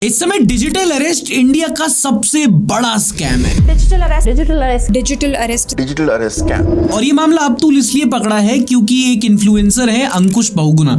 इस समय digital arrest India का सबसे बड़ा स्कैम है। Digital arrest scam. और ये मामला अब तूल इसलिए पकड़ा है क्योंकि एक इन्फ्लुएंसर है अंकुश बहुगुणा,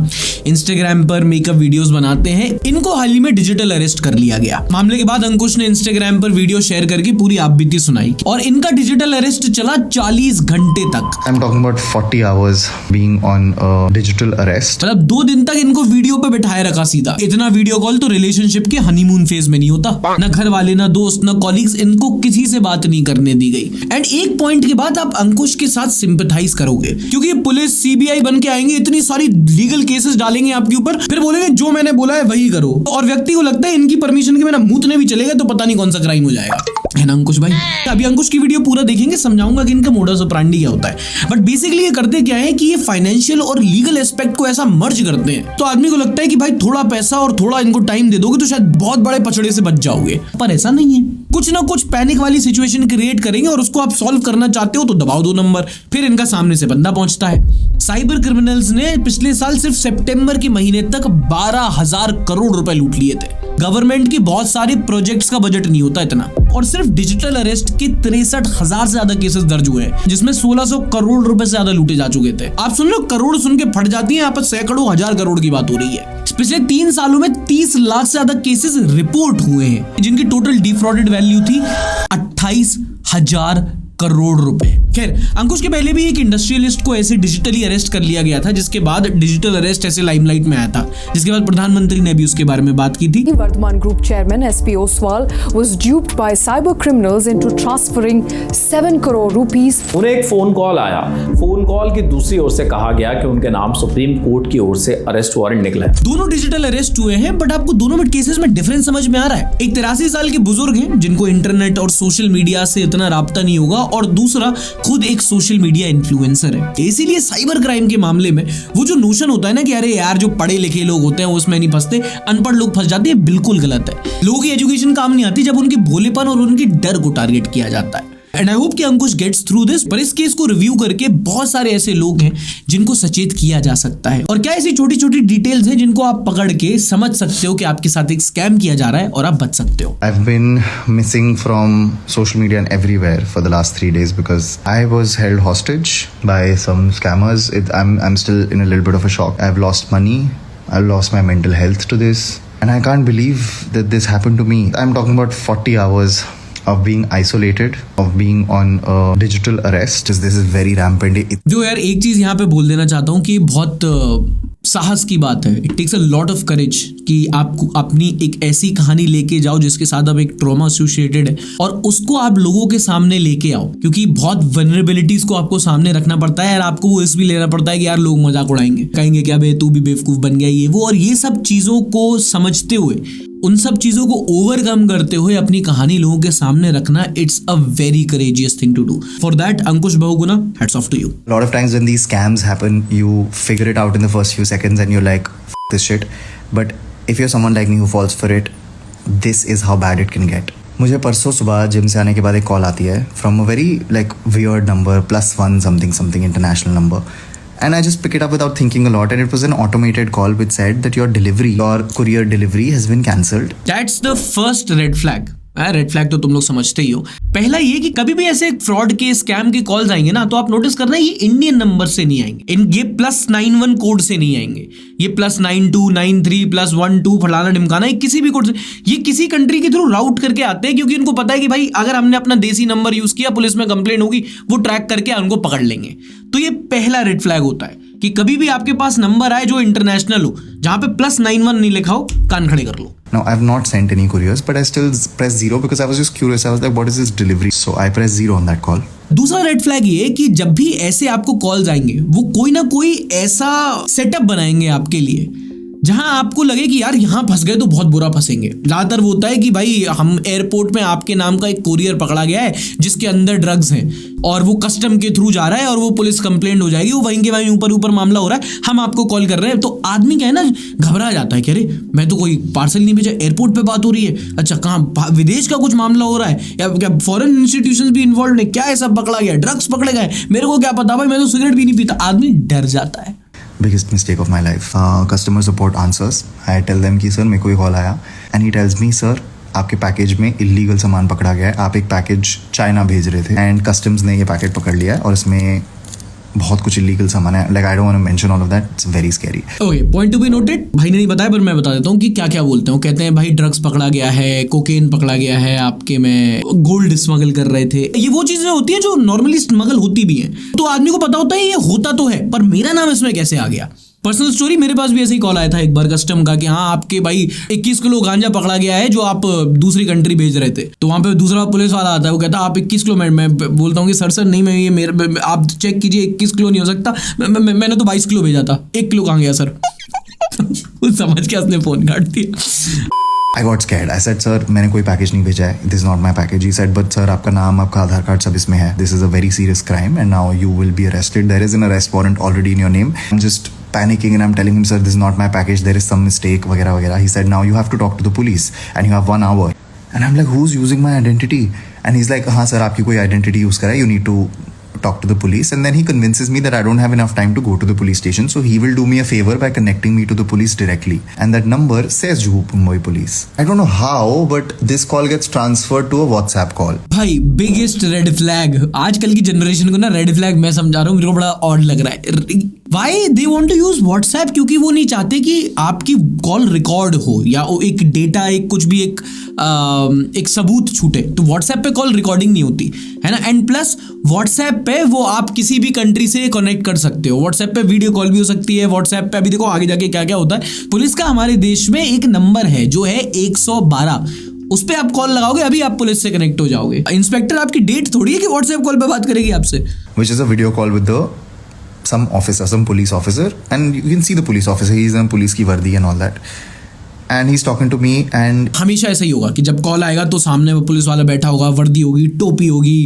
इंस्टाग्राम पर मेकअप वीडियोस बनाते हैं। इनको हाल ही में डिजिटल अरेस्ट कर लिया गया। मामले के बाद अंकुश ने इंस्टाग्राम पर वीडियो शेयर करके पूरी आपबीती सुनाई और इनका डिजिटल अरेस्ट चला 40 घंटे तक। I'm talking about 40 hours being on digital arrest. मतलब 2 दिन तक इनको वीडियो पे बिठाए रखा सीधा। इतना वीडियो कॉल तो रिलेशनशिप के हनीमून फेज में नहीं होता। ना घर वाले, ना दोस्त, ना कॉलीग्स, इनको किसी से बात नहीं करने दी गई। एंड एक पॉइंट के बाद आप अंकुश के साथ सिंपैथाइज करोगे क्योंकि पुलिस सीबीआई बन के आएंगे, इतनी सारी लीगल केसेस डालेंगे आपके ऊपर, फिर बोलेंगे जो मैंने बोला है वही करो। और व्यक्ति को लगता है इनकी परमिशन के बिना मूतने भी चलेगा तो पता नहीं कौन सा क्राइम हो जाएगा, है ना अंकुश भाई। अभी अंकुश की वीडियो पूरा देखेंगे, समझाऊंगा कि इनका मोडस ऑपरेंडी क्या होता है। बट बेसिकली ये करते क्या है कि ये फाइनेंशियल और लीगल एस्पेक्ट को ऐसा मर्ज करते हैं तो आदमी को लगता है कि भाई थोड़ा पैसा और थोड़ा इनको टाइम दे दोगे तो शायद बहुत बड़े पचड़े से बच जाओगे, पर ऐसा नहीं है। कुछ ना कुछ पैनिक वाली सिचुएशन क्रिएट करेंगे और उसको आप सॉल्व करना चाहते हो तो दबाओ 2 नंबर, फिर इनका सामने से बंदा पहुंचता है। साइबर क्रिमिनल्स ने पिछले साल सिर्फ सितंबर के महीने तक 12,000 करोड़ रुपए लूट लिए थे। गवर्नमेंट की बहुत सारी प्रोजेक्ट्स का बजट नहीं होता इतना, और सिर्फ डिजिटल अरेस्ट के 63,000 से ज्यादा केसेस दर्ज हुए हैं जिसमें 1600 करोड़ रुपए से ज्यादा लूटे जा चुके थे। आप सुन लो, करोड़ सुन के फट जाती है, यहाँ पर सैकड़ों हजार करोड़ की बात हो रही है। पिछले 3 सालों में 30 लाख से ज्यादा केसेस रिपोर्ट हुए हैं जिनकी टोटल डिफ्रॉडेड वैल्यू थी 28,000 करोड़ रुपए। खैर, अंकुश के पहले भी एक इंडस्ट्रियलिस्ट को ऐसे डिजिटली अरेस्ट कर लिया गया था, जिसके बाद डिजिटल अरेस्ट ऐसे लाइमलाइट में आया था, जिसके बाद प्रधानमंत्री ने भी उसके बारे में बात की थी। Vardhman Group chairman SP Oswal was duped by cyber criminals into transferring 7 crore rupees. उन्हें एक फोन कॉल आया। फोन कॉल की दूसरी ओर से कहा गया कि उनके नाम सुप्रीम कोर्ट की ओर से अरेस्ट वारंट निकला है। दोनों डिजिटल अरेस्ट हुए हैं, बट आपको दोनों में केसेस में डिफरेंस समझ में आ रहा है। एक 83 साल के बुजुर्ग हैं जिनको इंटरनेट और सोशल मीडिया से इतना राब्ता नहीं होगा, और दूसरा खुद एक सोशल मीडिया इन्फ्लुएंसर है। इसीलिए साइबर क्राइम के मामले में वो जो नोशन होता है ना कि अरे यार जो पढ़े लिखे लोग होते हैं उसमें नहीं फंसते, अनपढ़ लोग फंस जाते हैं, बिल्कुल गलत है। लोगों की एजुकेशन काम नहीं आती जब उनके भोलेपन और उनके डर को टारगेट किया जाता है। एंड आई होप कि अंकुश गेट्स थ्रू दिस। पर इस केस को रिव्यू करके बहुत सारे ऐसे लोग हैं जिनको सचेत किया जा सकता है। और क्या ऐसी छोटी छोटी डिटेल्स हैं जिनको आप पकड़ के समझ सकते हो कि आपके साथ एक स्कैम किया जा रहा है और आप बच सकते हो। I've been missing from social media and everywhere for the last 3 days because I was held hostage by some scammers. I'm still in a little bit of a shock. I've lost money. I've lost my mental health to this. And I can't believe that this happened to me. I'm talking about 40 hours of being isolated, of being on digital arrest. This is very rampant. जो यार एक चीज यहाँ पे बोल देना चाहता हूँ कि बहुत साहस की बात है। It takes a lot of courage कि आपको अपनी एक ऐसी कहानी लेके जाओ जिसके साथ अब एक ट्रॉमा एसोसिएटेड है और उसको आप लोगों के सामने लेके आओ, क्योंकि बहुत वल्नरेबिलिटीज को आपको सामने रखना पड़ता है। और आपको वो इस भी लेना पड़ता है कि यार लोग मजाक उड़ाएंगे, कहेंगे क्या बे तू भी बेवकूफ बन गया ये वो, और ये सब चीजों को समझते हुए, उन सब चीजों को ओवरकम करते हुए अपनी कहानी लोगों के सामने रखना, it's a very courageous thing to do. For that Ankush Bahuguna, hats off to you. A lot of times when these scams happen, you figure it out in the first few seconds and you're like, F this shit. But if you're someone like me who falls for it, this is how bad it can get. मुझे परसों सुबह gym से आने के बाद एक call आती है from a very like weird number, +1 something international number. And I just pick it up without thinking a lot, and it was an automated call which said that your courier delivery has been cancelled. That's the first red flag. Red flag तो तुम लोग समझते ही हो। पहला ये कि कभी भी ऐसे फ्रॉड के स्कैम के कॉल्स आएंगे ना तो आप नोटिस करना ये इंडियन नंबर से नहीं आएंगे, ये +91 कोड से नहीं आएंगे, ये +92 93 +12 फलाना ढिमकाना, ये किसी भी कोड से, ये किसी कंट्री के थ्रू राउट करके आते हैं क्योंकि उनको पता है कि भाई अगर हमने अपना देसी नंबर यूज किया पुलिस में कंप्लेंट होगी, वो ट्रैक करके उनको पकड़ लेंगे। तो ये पहला रेड फ्लैग होता है कि कभी भी आपके पास नंबर आए जो इंटरनेशनल हो, जहां पे +91 नहीं लिखा हो, कान खड़े कर लो। Now, I've not sent any couriers, but I still pressed 0 because I was just curious. I was like, what is this delivery? So I pressed 0 on that call. दूसरा रेड फ्लैग ये कि जब भी ऐसे आपको कॉल्स आएंगे वो कोई ना कोई ऐसा सेटअप बनाएंगे आपके लिए जहां आपको लगे कि यार यहां फंस गए तो बहुत बुरा फंसेंगे। ज्यादातर वो होता है कि भाई हम एयरपोर्ट में आपके नाम का एक कोरियर पकड़ा गया है जिसके अंदर ड्रग्स हैं और वो कस्टम के थ्रू जा रहा है और वो पुलिस कंप्लेंट हो जाएगी, वो वहीं के वहीं ऊपर मामला हो रहा है, हम आपको कॉल कर रहे हैं। तो आदमी क्या है ना, घबरा जाता है कि अरे मैं तो कोई पार्सल नहीं भेजा, एयरपोर्ट पे बात हो रही है, अच्छा कहाँ विदेश का कुछ मामला हो रहा है या क्या फॉरेन इंस्टीट्यूशंस भी इन्वॉल्व है, क्या ऐसा पकड़ा गया, ड्रग्स पकड़े गए, मेरे को क्या पता भाई, मैं तो सिगरेट भी नहीं पीता। आदमी डर जाता है। Biggest mistake of my life. Customer support answers. I tell them कि सर मेरे को ही कॉल आया and he tells me sir आपके पैकेज में इलीगल सामान पकड़ा गया है. आप एक पैकेज चाइना भेज रहे थे एंड कस्टम्स ने ये पैकेट पकड़ लिया है और इसमें बहुत कुछ इलीगल सामान है. Like I don't want to mention all of that. It's very scary. Okay, point to be noted. भाई ने नहीं बताया पर मैं बता देता हूँ कि क्या क्या बोलते हैं. कहते हैं भाई ड्रग्स पकड़ा गया है, कोकेन पकड़ा गया है, आपके में गोल्ड स्मगल कर रहे थे. ये वो चीजें होती हैं जो नॉर्मली स्मगल होती भी हैं. तो आदमी को पता होता है ये होता तो है, पर मेरा नाम इसमें कैसे आ गया. पर्सनल स्टोरी, मेरे पास भी ऐसे ही कॉल आया था एक बार कस्टम का कि हाँ आपके भाई 21 किलो गांजा पकड़ा गया है जो आप दूसरी कंट्री भेज रहे थे. तो वहां पे दूसरा पुलिस वाला आता है, वो कहता है आप 21 किलो. मैं बोलता हूँ कि सर नहीं, मैं ये मेरे आप चेक कीजिए 21 किलो नहीं हो सकता. मैंने तो 22 किलो भेजा था. 1 किलो कहाँ गया सर. समझ के उसने फोन काट दिया. I got scared. I said, sir, मैंने कोई पैकेज नहीं भेजा है. This is not my package. He said, but sir, आपका नाम, आपका आधार कार्ड सब इसमें है. This is a very serious crime and now you will be arrested. There is an arrest warrant already in your name. I'm just panicking and I'm telling him, sir, this is not my package. There is some mistake, वगैरह वगैरह. He said, now you have to talk to the police and you have 1 hour. And I'm like, who's using my identity? And he's like, हाँ sir, आपकी कोई identity use करा है. You need to talk to the police. And then he convinces me that I don't have enough time to go to the police station, so he will do me a favor by connecting me to the police directly. And that number says Juhu Mumbai Police. I don't know how, but this call gets transferred to a WhatsApp call. भाई biggest red flag. आजकल की generation को ना red flag मैं समझा रहा हूँ, मेरे को बड़ा ऑड लग रहा है. Why they want to use WhatsApp? क्योंकि वो नहीं चाहते कि आपकी कॉल रिकॉर्ड हो या एक डेटा, एक कुछ भी एक सबूत छूटे. तो व्हाट्सएप पे कॉल रिकॉर्डिंग नहीं होती है ना. एंड प्लस व्हाट्सएप पे वो आप किसी भी कंट्री से कनेक्ट कर सकते हो. व्हाट्सएप पे वीडियो कॉल भी हो सकती है. व्हाट्सएप पे अभी देखो आगे जाके क्या क्या होता है. पुलिस का हमारे देश में एक नंबर है जो है 112. उस पे आप कॉल लगाओगे अभी आप पुलिस से कनेक्ट हो जाओगे. इंस्पेक्टर आपकी डेट थोड़ी है कि व्हाट्सएप कॉल पे बात करेगी आपसे. Which is a video call with some officer, some police officer, and you can see the police officer. He's in police की वर्दी and all that. And he's talking to me and हमेशा ऐसा ही होगा कि जब कॉल आएगा तो सामने वो पुलिस वाला बैठा होगा, वर्दी होगी, टोपी होगी,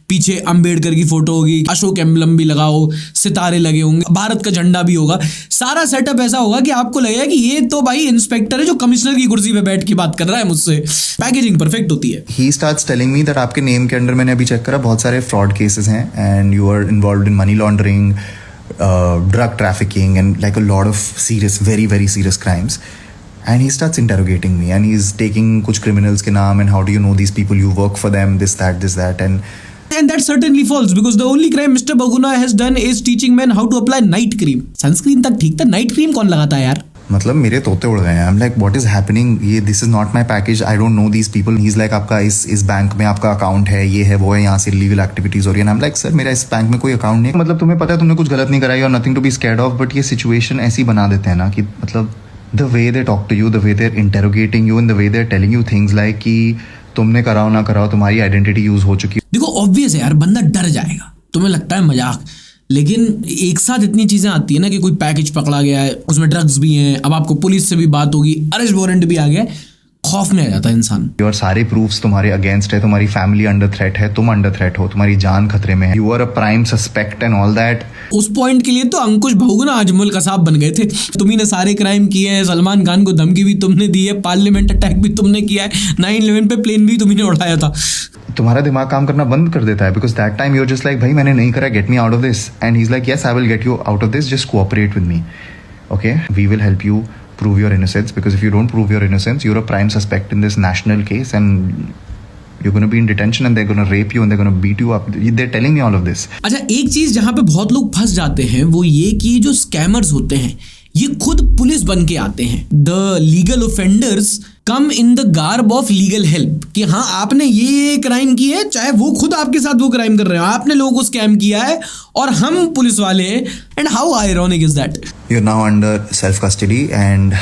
पीछे अंबेडकर की फोटो होगी, अशोक एम्बलम भी लगाओ, सितारे लगे होंगे, भारत का झंडा भी होगा. सारा सेटअप ऐसा होगा कि आपको लगेगा कि ये तो भाई इंस्पेक्टर है जो कमिश्नर की कुर्सी पे बैठ के बात कर रहा है मुझसे. पैकेजिंग परफेक्ट होती है. he starts telling me that आपके नेम के अंडर, मैंने अभी चेक करा, बहुत सारे फ्रॉड केसेस हैं and you are involved in money laundering, drug trafficking and like a lot of serious, very very serious crimes. And he starts interrogating me and he's taking कुछ criminals के नाम and how do you know these people, you work for them, this that And that certainly false because the only crime Mr. Baguna has done is teaching men how to apply night cream. Sunscreen तक ठीक था, night cream कौन लगाता है यार. मतलब मेरे तोते उड़ गए हैं. I'm like, what is happening? ये this is not my package. I don't know these people. He's like, आपका इस बैंक में आपका अकाउंट है, ये है वो है, यहाँ से illegal activities हो रही है. And I'm like, सर मेरा इस बैंक में कोई अकाउंट नहीं है. मतलब तुम्हें पता है तुमने कुछ गलत नहीं करा, और nothing to be scared of. But ये situation ऐसी बना देते हैं ना कि मतलब the way they talk to you, the way they're interrogating you, and the way they're telling you things like कि तुमने कराओ ना कराओ, तुम्हारी आइडेंटिटी यूज हो चुकी है. देखो ऑब्वियस है यार, बंदा डर जाएगा. तुम्हें लगता है मजाक, लेकिन एक साथ इतनी चीजें आती है ना कि कोई पैकेज पकड़ा गया है, उसमें ड्रग्स भी हैं, अब आपको पुलिस से भी बात होगी, अरेस्ट वारंट भी आ गया है, खौफ में आ जाता है इंसान. और सारे प्रूफ्स तुम्हारे अगेंस्ट है, तुम्हारी फैमिली अंडर थ्रेट है, तुम अंडर थ्रेट हो, तुम्हारी जान खतरे में है, you are a prime suspect and all that. उस पॉइंट के लिए तो अंकुश बहुगुना अजमल कसाब बन गए थे. तुम्ही ने सारे क्राइम किए हैं, सलमान खान को धमकी भी तुमने दी है, पार्लियामेंट अटैक भी तुमने किया है, 9/11 पे प्लेन भी तुम्ही ने उड़ाया था. तुम्हारा दिमाग काम करना बंद कर देता है because that time you are just like, भाई मैंने नहीं करा, get me out of this. And he is like, yes I will get you out of this, just cooperate with me. Okay, we will help you prove your innocence, because if you don't prove your innocence, you're a prime suspect in this national case and you're going to be in detention and they're going to rape you and they're going to beat you up. They're telling me all of this. अच्छा, एक चीज जहां पे बहुत लोग फंस जाते हैं वो ये कि जो स्कैमर्स होते हैं ये खुद पुलिस बन के आते हैं. The legal offenders come in the garb of legal help, कि हाँ आपने ये क्राइम किया है, चाहे वो खुद आपके साथ वो क्राइम कर रहे हो, आपने लोगों को स्कैम किया है और हम पुलिस वाले हैं. And how ironic is that. You're now under self custody and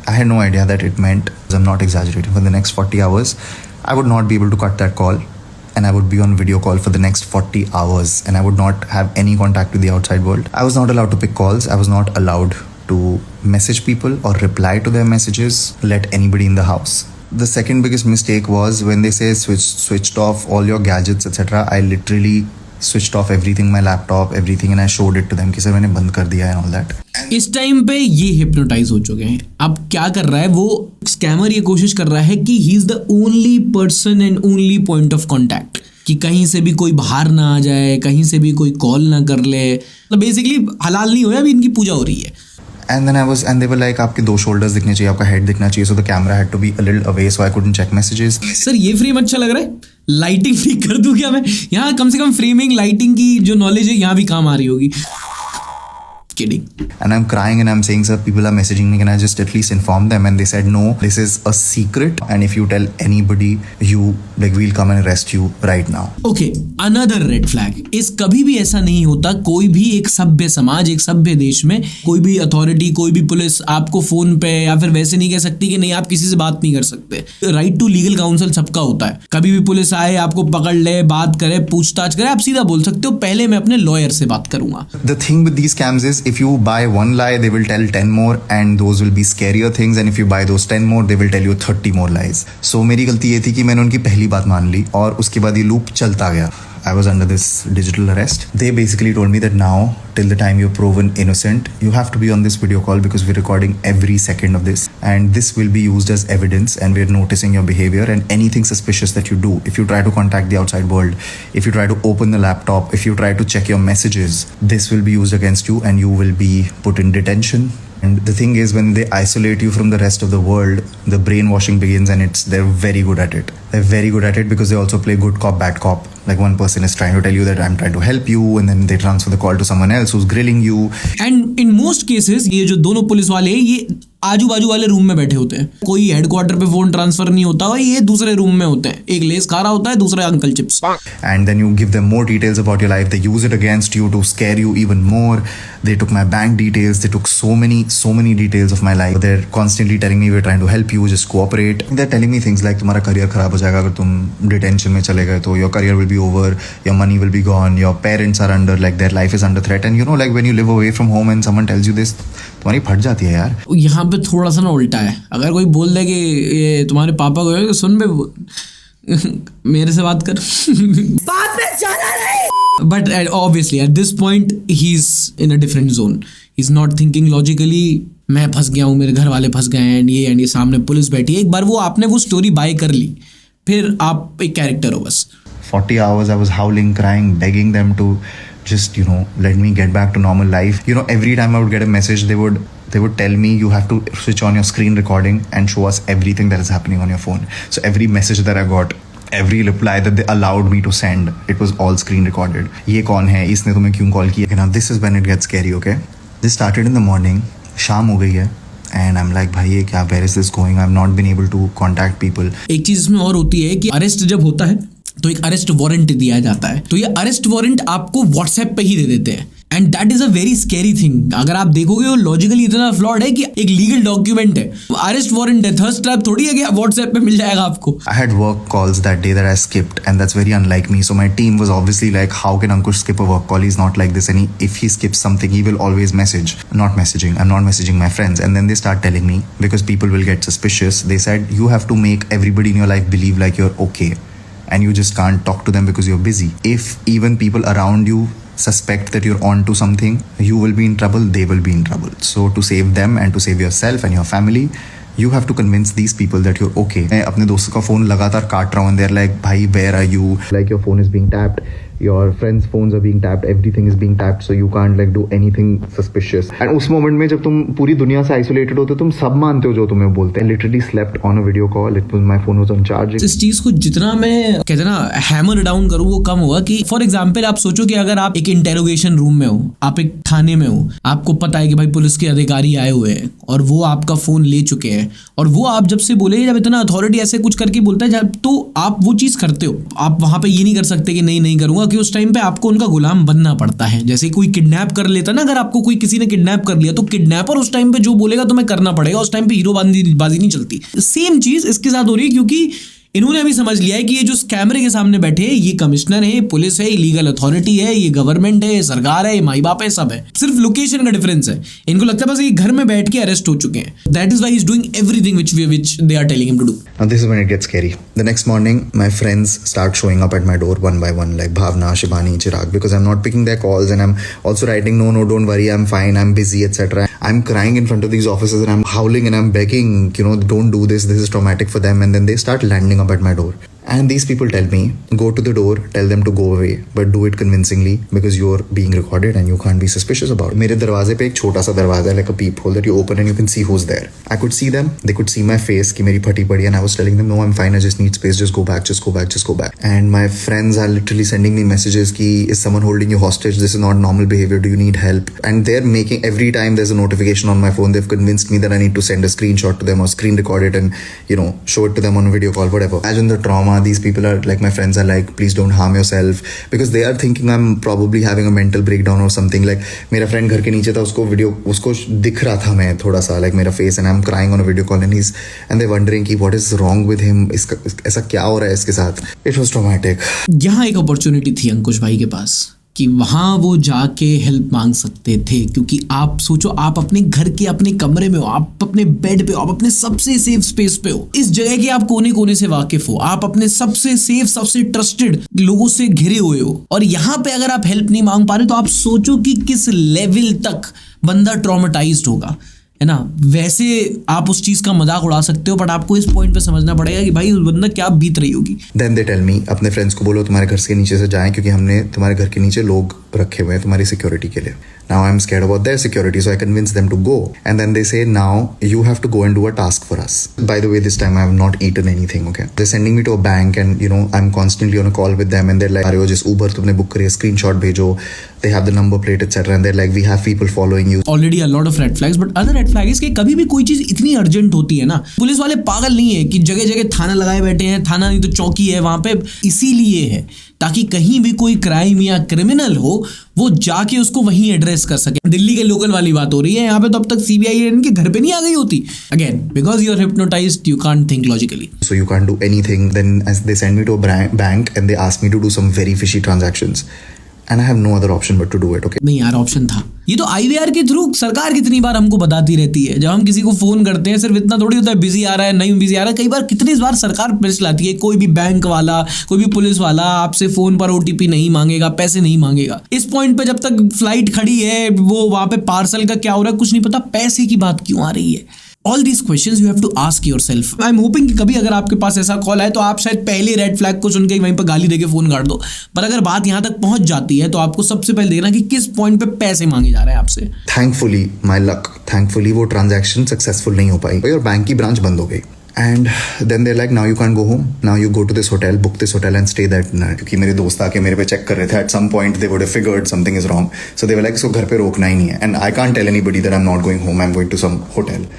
I had no idea that it meant, I'm not exaggerating, for the next 40 hours I would not be able to cut that call and I would be on video call for the next 40 hours and I would not have any contact with the outside world. I was not allowed to pick calls. I was not allowed to message people or reply to their messages, let anybody in the house. The second biggest mistake was when they say switched off all your gadgets etc. I literally switched off everything, my laptop, everything, and I showed it to them कि sir मैंने बंद कर दिया है and all that. इस time पे ये hypnotise हो चुके हैं. अब क्या कर रहा है वो स्कैमर, ये कोशिश कर रहा है कि he is the only person and only point of contact. कि कहीं से भी कोई बाहर ना आ जाए, कहीं से भी कोई कॉल ना कर ले। तो बेसिकली हलाल नहीं होया, अभी इनकी पूजा हो रही है। And then they were like, आपके 2 shoulders दिखने चाहिए, आपका head दिखना चाहिए, so the camera had to be a little away, so I couldn't check messages. Sir ये फ्रेम अच्छा लग रहा है, लाइटिंग ठीक कर दूं क्या मैं? यहाँ कम से कम फ्रेमिंग लाइटिंग की जो नॉलेज है यहाँ भी काम आ रही होगी। Kidding. And I'm crying and I'm saying, sir, people are messaging me, can I just at least inform them? And they said, no, this is a secret, and if you tell anybody, we'll come and arrest you right now. Okay, another red flag is कभी भी ऐसा नहीं होता, कोई भी एक सभ्य समाज, एक सभ्य देश में कोई भी अथॉरिटी, कोई भी पुलिस आपको फोन पे या फिर वैसे नहीं कह सकती कि नहीं आप किसी से बात नहीं कर सकते। राइट टू लीगल काउंसिल सबका होता है। कभी भी पुलिस आए, आपको पकड़ ले, बात करे, पूछताछ करे, आप सीधा बोल सकते हो पहले मैं अपने लॉयर से बात करूंगा। The thing with these scams is, if you buy one lie, they will tell 10 more, and those will be scarier things, and if you buy those 10 more, they will tell you 30 more lies. So मेरी गलती ये थी कि मैंने उनकी पहली बात मान ली और उसके बाद ये लूप चलता गया। I was under this digital arrest. They basically told me that now, till the time you're proven innocent, you have to be on this video call because we're recording every second of this, and this will be used as evidence, and we're noticing your behavior and anything suspicious that you do. If you try to contact the outside world, if you try to open the laptop, if you try to check your messages, this will be used against you and you will be put in detention. And the thing is, when they isolate you from the rest of the world, the brainwashing begins, and they're very good at it. They're very good at it because they also play good cop, bad cop. Like one person is trying to tell you that I'm trying to help you, and then they transfer the call to someone else who's grilling you. And in most cases, ये जो दोनों police वाले हैं, ये आजू बाजू वाले room में बैठे होते हैं। कोई हेडक्वार्टर पे फोन ट्रांसफर नहीं होता और ये दूसरे रूम में होते हैं। एक लेस खा रहा होता है, दूसरा uncle chips. And then you give them more details about your life. They use it against you to scare you even more. They took my bank details. They took so many details of my life. They're constantly telling me, we're trying to help you, just cooperate. They're telling me things like, तुम्हारा career खराब हो जाएगा अगर तुम detention में चले गए तो, your career will be over, your money will be gone, your parents are under, like their life is under threat. And you know, like when you live away from home and someone tells you this, तुम्हारी फट जाती है यार। यहाँ पे थोड़ा सा ना उल्टा है। अगर कोई बोल दे कि ये तुम्हारे पापा को, सुन बे मेरे से बात कर, बात में जाना नहीं। But obviously at this point he's in a different zone. He's not thinking logically. मैं फंस गया हूँ, मेरे घर वाले फंस गए हैं, एंड ये सामने पुलिस बैठी है। एक बार वो आपने वो स्टोरी बाय कर ली, फिर आप एक कैरेक्टर हो बस। 40 hours I was howling, crying, begging them to just, let me get back to normal life. Every time I would get a message, they would tell me, you have to switch on your screen recording and show us everything that is happening on your phone. So every message that I got, every reply that they allowed me to send, it was all screen recorded. ये कौन है, इसने तुम्हें क्यों call किया? Now this is when it gets scary, okay? This started in the morning, शाम हो गई है, and I'm like, भाई ये क्या, where is this going? I've not been able to contact people. एक चीज इसमें और होती है कि अरेस्ट जब होता है तो एक अरेस्ट वारंट दिया जाता है। तो ये अरेस्ट वारंट आपको व्हाट्सएप पे ही दे देते हैं, and that is a very scary thing. अगर आप देखोगे वो लॉजिकली इतना फ्लॉड है कि एक लीगल डॉक्यूमेंट है, अरेस्ट वारंट है, थर्स्ट ट्रैप थोड़ी है कि व्हाट्सएप पे मिल जाएगा आपको। I had work calls that day that I skipped, and that's very unlike me. So my team was obviously like, how can Ankush skip a work call? He's not like this, and if he skips something, he will always message. Not messaging. I'm not messaging my friends. And then they start telling me, because people will get suspicious, they said, you have to make everybody in your life believe like you're okay, and you just can't talk to them because you're busy. If even people around you suspect that you're on to something, you will be in trouble, they will be in trouble. So to save them and to save yourself and your family, you have to convince these people that you're okay. मैं अपने दोस्त का phone लगातार काट रहा हूँ, and they're like, भाई where are you? Like your phone is being tapped, your friends' phones are being tapped, everything is being tapped, so you can't like do anything suspicious. And उस moment में जब तुम पूरी दुनिया से isolated होते हो, तुम सब मानते हो जो तुम्हें बोलते हैं। I literally slept on a video call. My phone was on charging. इस चीज को जितना मैं कहते ना हैमर डाउन करूँ वो कम होगा। कि फॉर एग्जाम्पल आप सोचो कि अगर आप एक इंटेरोगेशन रूम में हो, आप एक थाने में हो, आपको पता है कि भाई पुलिस के अधिकारी आए हुए हैं और वो आपका फोन ले चुके हैं, और वो आप जब से बोले, जब इतना अथॉरिटी ऐसे कुछ करके बोलता है, जब तो आप वो चीज करते हो। आप वहां पे ये नहीं कर सकते कि नहीं करूंगा, कि उस टाइम पे आपको उनका गुलाम बनना पड़ता है। जैसे कोई किडनैप कर लेता ना, अगर आपको कोई किसी ने किडनैप कर लिया तो किडनैपर उस टाइम पे जो बोलेगा तुम्हें करना पड़ेगा। उस टाइम पे हीरो बाजी नहीं चलती। सेम चीज इसके साथ हो रही है, क्योंकि इन्होंने अभी समझ लिया है कि ये जो कैमरे के सामने बैठे हैं, ये कमिश्नर है, पुलिस है, लीगल अथॉरिटी है, ये गवर्नमेंट है, सरकार है, माई बाप है, सब है। सिर्फ लोकेशन का डिफरेंस है। इनको लगता है बस ये घर में बैठ के अरेस्ट हो चुके हैं। That is why he is doing everything which they are telling him to do. Now this is when it gets scary. The next morning, my friends start showing up at my door one by one, like Bhavna, Shibani, Chirag, because I'm not picking their calls, and I'm also writing, no, don't worry, I'm fine, I'm busy, etc. I'm crying in front of these officers, and I'm howling and I'm begging, don't do this. This is traumatic for them. And then they start landing up at my door. And these people tell me, go to the door, tell them to go away, but do it convincingly because you're being recorded and you can't be suspicious about it. मेरे दरवाजे पे एक छोटा सा दरवाजा है, like a peephole that you open and you can see who's there. I could see them, they could see my face कि मेरी फटी पड़ी, and I was telling them, no, I'm fine, I just need space, just go back, just go back, just go back. And my friends are literally sending me messages कि is someone holding you hostage? This is not normal behavior. Do you need help? And they're making, every time there's a notification on my phone, they've convinced me that I need to send a screenshot to them or screen record it and, you know, show it to them on a video call, whatever. Imagine the trauma. These people are like, my friends are like, please don't harm yourself, because they are thinking I'm probably having a mental breakdown or something. Like मेरा friend घर के नीचे था, उसको दिख रहा था मैं थोड़ा सा, like मेरा face, and I'm crying on a video call and they're wondering कि what is wrong with him, ऐसा क्या हो रहा है इसके साथ. It was traumatic. यहाँ एक अपॉर्चुनिटी थी अंकुश भाई के पास कि वहां वो जाके हेल्प मांग सकते थे, क्योंकि आप सोचो, आप अपने घर के अपने कमरे में हो, आप अपने बेड पे हो, आप अपने सबसे सेफ स्पेस पे हो, इस जगह के आप कोने कोने से वाकिफ हो, आप अपने सबसे सेफ सबसे ट्रस्टेड लोगों से घिरे हुए हो, और यहाँ पे अगर आप हेल्प नहीं मांग पा रहे तो आप सोचो कि किस लेवल तक बंदा ट्रॉमेटाइज्ड होगा, है ना. वैसे आप उस चीज का मजाक उड़ा सकते हो, बट आपको इस पॉइंट पे समझना पड़ेगा कि भाई उस बंदा क्या बीत रही होगी. Then they tell me, अपने फ्रेंड्स को बोलो तुम्हारे घर के नीचे से जाएं, क्योंकि हमने तुम्हारे घर के नीचे लोग रखे हुए हैं तुम्हारी सिक्योरिटी के लिए. Now I'm scared about their security, so I convince them to go. And then they say, now you have to go and do a task for us. By the way, this time I have not eaten anything, okay? They're sending me to a bank and, you know, I'm constantly on a call with them and they're like, अरे जिस Uber तुमने book करी है, screenshot भेजो. They have the number plate, etc. And they're like, we have people following you. Already a lot of red flags, but other red flag is कि कभी भी कोई चीज इतनी अर्जेंट होती है ना, पुलिस वाले पागल नहीं है कि जगह जगह थाना लगाए बैठे हैं, थाना नहीं तो चौकी है वहां पे, इसीलिए है ताकि कहीं भी कोई क्राइम या क्रिमिनल हो वो जाके उसको वहीं एड्रेस कर सके. दिल्ली के लोकल वाली बात हो रही है, यहाँ पे तो अब तक सीबीआई इनके घर पे नहीं आ गई होती. Again because you are hypnotised, you can't think logically. So you can't do anything. Then as they send me to a bank and they ask me to do some very fishy transactions. And I have no other option but to do it, okay? नहीं यार, option था. ये तो IVR के through सरकार कितनी बार हमको बताती रहती है. जब हम किसी को फोन करते हैं, सिर्फ इतना थोड़ी होता है बिजी आ रहा है, नहीं बिजी आ रहा है. कई बार कितनी बार सरकार प्रेस लाती है, कोई भी बैंक वाला, कोई भी पुलिस वाला आपसे फोन पर OTP नहीं मांगेगा, पैसे नहीं मांगेगा. इस पॉइंट पे जब तक फ्लाइट खड़ी है, वो वहां पे पार्सल का क्या हो रहा है कुछ नहीं पता, पैसे की बात क्यों आ रही है. All these questions you have to ask yourself. I'm hoping कि कभी अगर आपके पास ऐसा कॉल आए तो आप शायद पहले रेड फ्लैग को सुन के वहीं पर गाली देके फोन काट दो, पर अगर बात यहाँ तक पहुंच जाती है तो आपको सबसे पहले देखना कि किस पॉइंट पे पैसे मांगे जा रहे हैं आपसे. Thankfully, my luck, thankfully वो ट्रांजैक्शन सक्सेसफुल नहीं हो पाई और बैंक की ब्रांच बंद हो गई. And then they're like, now you can't go home. Now you go to this hotel, book this hotel and stay that night. क्योंकि मेरे दोस्त आके मेरे पे चेक कर रहे थे. At some point they would have figured something is wrong. So they were like, इसको घर पे रोकना ही नहीं है. And I can't tell anybody that I'm not going home. I'm going to some hotel.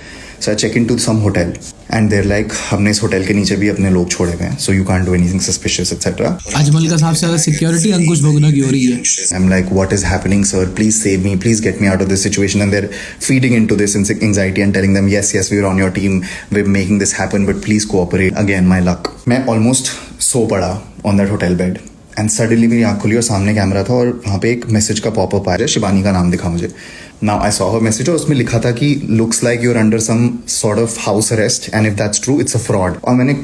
So I check into some hotel and they're like, हमने इस hotel के नीचे भी अपने लोग छोड़े हुए हैं, so you can't do anything suspicious, etc. Ajmal का साहब से ज़्यादा सिक्योरिटी अंकुश भगुना की हो रही है. I'm like, what is happening, sir? Please save me. Please get me out of this situation. And they're feeding into this anxiety and telling them, yes, we're on your team. We're making this happen, but please cooperate. Again, my luck. मैं almost सो पड़ा on that hotel bed. And suddenly मेरी आँख खुली और सामने camera था और वहाँ पे एक मैसेज का पॉपअप आया. शिवानी का नाम दिखा मुझे. Now I saw her message और उसमें लिखा था कि looks like you're under some sort of house arrest and if that's true it's a fraud. और मैंने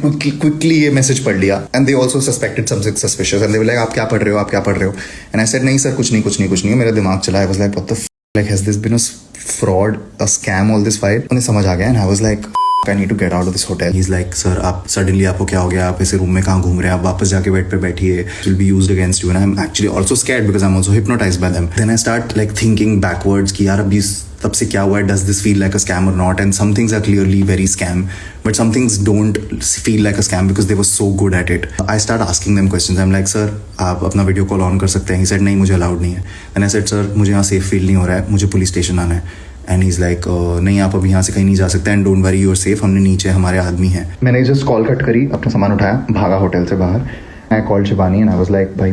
quickly ये मैसेज पढ़ लिया and they also suspected something suspicious and they were like, आप क्या पढ़ रहे हो? And I said, नहीं सर, कुछ नहीं. मेरा दिमाग चला. I was like, what the like has this been a fraud, a scam all this while? उन्हें समझ आ गया and I was like, I need to get out of this hotel. He's like, sir, आप suddenly आपको क्या हो गया? आप ऐसे रूम में कहाँ घूम रहे हैं? आप वापस जाके बेड पे बैठिए. It will be used against you. And I'm actually also scared because I'm also hypnotized by them. Then I start like thinking backwards कि यार अभी तब से क्या हुआ है? Does this feel like a scam or not? And some things are clearly very scam, but some things don't feel like a scam because they were so good at it. I start asking them questions. I'm like, sir, आप अपना video call on कर सकते हैं? He said, नहीं, मुझे allowed नहीं है. Then I said, sir, मुझे यहाँ सेफ फील नहीं हो रहा है, मुझे पुलिस स्टेशन आना है. एंड इज लाइक, नहीं, आप अभी यहाँ से कहीं नहीं जा सकते and don't worry, you are safe, हमने नीचे हमारे आदमी हैं. मैंने जस्ट कॉल कट करी, अपना सामान उठाया, भागा होटल से बाहर. I called Shivani and I was like, भाई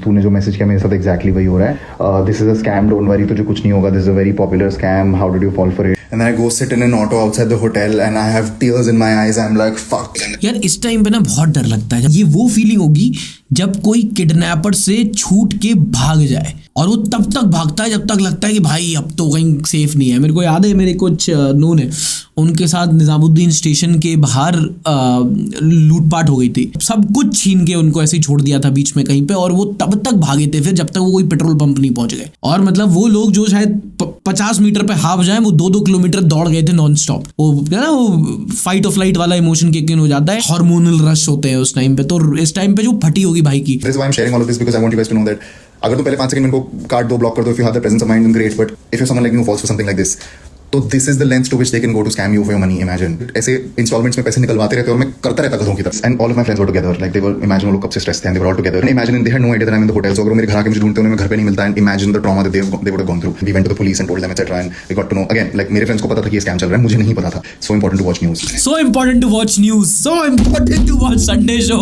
तूने जो मैसेज किया मेरे साथ एग्जैक्टली वही हो रहा है. This is a scam, don't worry, तुझे कुछ नहीं होगा. This is a very popular scam, how did you fall for it? And then I go sit in an auto outside the hotel and I have tears in my eyes. I'm like, fuck. यार इस time पे ना बहुत डर लगता है. ये वो फीलिंग होगी जब कोई किडनैपर से छूट के भाग जाए. और वो तब तक भागता है जब तक लगता है कि भाई अब तो कहीं सेफ नहीं है। मेरे को याद है मेरे कुछ नोन है, उनके साथ निजामुद्दीन स्टेशन के बाहर लूटपाट हो गई थी, सब कुछ छीन के उनको ऐसे ही छोड़ दिया था बीच में कहीं पे, और वो तब तक भागे थे फिर जब तक वो कोई पेट्रोल पंप नहीं पहुंच गए। और मतलब वो लोग जो शायद 50 मीटर पे हाफ जाए, वो 2-2 किलोमीटर दौड़ गए थे नॉन स्टॉप। वो ना वो फाइट ऑफ फ्लाइट वाला इमोशन किक इन हो जाता है, हार्मोनल रश होते हैं उस टाइम पे। तो इस टाइम पे जो फटी होगी भाई की। This is why I'm sharing all of this, because I want you guys to know that अगर तुम पहले 5 सेकंड में इनको काट दो, ब्लॉक कर दो, if you have the presence of mind, then great, but if you're someone like me who falls for something like this, तो this is the length to which they can go to scam you for your money. Imagine ऐसे installments में पैसे निकलवाते रहते और मैं करता रहता गधों की तरह। And all of my friends were together, like they were, imagine वो लोग कब से stressed थे, and they were all together. And imagine they had no idea that I'm in the hotel. So अगर वो मेरे घर आके मुझे ढूंढते उन्हें मैं घर पे नहीं मिलता, and imagine the trauma that they would have gone through. We went to the police and told them etc. And we got to know again, like मेरे friends को पता था कि ये scam चल रहा है, मुझे नहीं पता था. So important to watch news. So important to watch news. So important to watch Sunday show.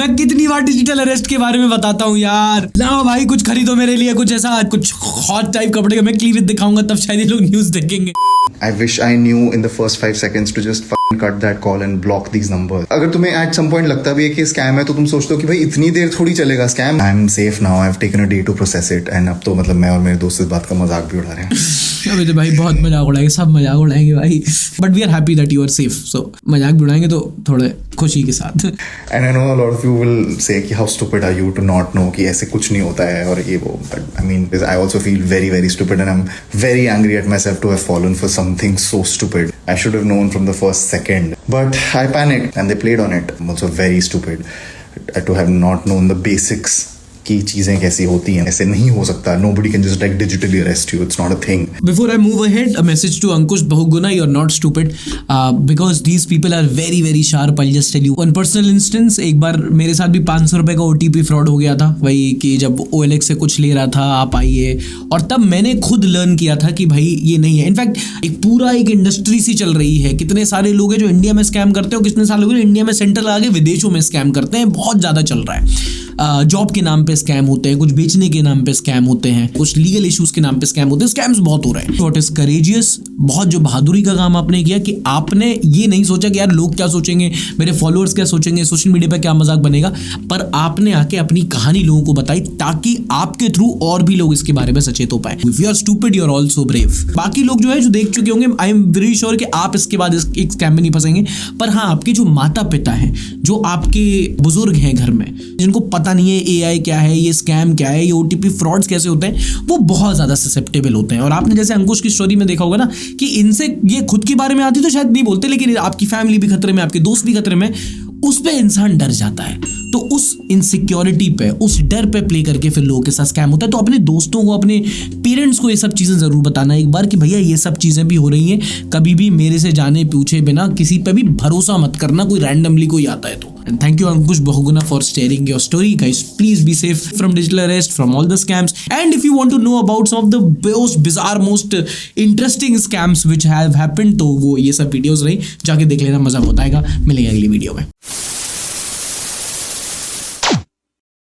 मैं कितनी बार डिजिटल अरेस्ट के बारे में बताता हूँ यार। लाओ भाई कुछ खरीदो मेरे लिए, कुछ ऐसा कुछ हॉट टाइप कपड़े का मैं क्लीवेज दिखाऊंगा, तब शायद ये लोग न्यूज देखेंगे। I wish I knew in the first 5 seconds to just fucking cut that call and block these numbers. अगर तुम्हें at some point लगता भी है कि स्कैम है, तो तुम सोचते हो कि भाई इतनी देर थोड़ी चलेगा scam. I'm safe now. I've taken a day to process it, and अब तो मतलब मैं और मेरे दोस्त इस बात का मजाक भी उड़ा रहे हैं। अभी तो भाई बहुत मजाक उड़ाएंगे, सब मजाक उड़ाएंगे भाई, but we are happy that you are safe. So मजाक भी उड़ाएंगे तो थोड़े खुशी के साथ। And I know a lot of you will say कि how stupid are you to not know कि ऐसे कुछ नहीं होता है और ये वो, but I mean I also feel very very stupid, and I'm very angry at myself to have fallen for something so stupid. I should have known from the first second, but I panicked and they played on it. I'm also very stupid to have not known the basics की चीजें कैसी होती हैं। ऐसे नहीं हो सकता। Nobody can just like digitally arrest you. It's not a thing. Before I move ahead, a message to Ankush Bahuguna, you're not stupid, because these people are very very sharp. I'll just tell you one personal instance. एक बार मेरे साथ भी 500 रुपए का OTP fraud हो गया था, वही कि जब OLX से कुछ ले रहा था, आप आइए, और तब मैंने खुद लर्न किया था कि भाई ये नहीं है। इनफैक्ट एक इंडस्ट्री सी चल रही है, कितने सारे लोग हैं जो इंडिया में स्कैम करते हो, कितने सारे लोग इंडिया में सेंटर आगे विदेशों में स्कैम करते हैं, बहुत ज्यादा चल रहा है। जॉब के नाम पे स्कैम होते हैं, कुछ बेचने के नाम पे स्कैम होते हैं, कुछ लीगल इश्यूज के नाम पे स्कैम होते हैं, स्कैम्स बहुत हो रहे हैं। व्हाट इज करेजियस, बहुत जो बहादुरी का काम आपने किया कि आपने ये नहीं सोचा कि यार लोग क्या सोचेंगे, मेरे फॉलोअर्स क्या सोचेंगे, सोशल मीडिया पे क्या मजाक बनेगा, पर आपने आके अपनी कहानी लोगों को बताई ताकि आपके थ्रू और भी लोग इसके बारे में सचेत हो पाए। If you are stupid you are also brave. बाकी लोग जो है जो देख चुके होंगे, आई एम वेरी श्योर कि आप इसके बाद एक स्कैम में नहीं फंसेंगे, पर हाँ आपके जो माता पिता हैं, जो आपके बुजुर्ग हैं घर में, जिनको पता नहीं है AI क्या है, ये स्कैम क्या है, ये OTP फ्रॉड्स कैसे होते हैं, वो बहुत ज्यादा ससेप्टेबल होते हैं। और आपने जैसे अंकुश की स्टोरी में देखा होगा ना कि इनसे ये खुद के बारे में आती तो शायद नहीं बोलते, लेकिन आपकी फैमिली भी खतरे में, आपके दोस्त भी खतरे में, उस पे इंसान डर जाता है। तो उस इनसिक्योरिटी पे, उस डर पे प्ले करके फिर लोगों के साथ स्कैम होता है। तो अपने दोस्तों को, अपने पेरेंट्स को ये सब चीजें जरूर बताना एक बार कि भैया ये सब चीजें भी हो रही हैं, कभी भी मेरे से जाने पूछे बिना किसी पे भी भरोसा मत करना, कोई रैंडमली कोई आता है तो। Thank you Ankush Bahuguna for sharing your story. Guys, please be safe from digital arrest, from all the scams. And if you want to know about some of the most bizarre, most interesting scams which have happened, तो वो ये सब videos रही, जाके देख लेना, मजा होता है। मिलेंगे अगली वीडियो में।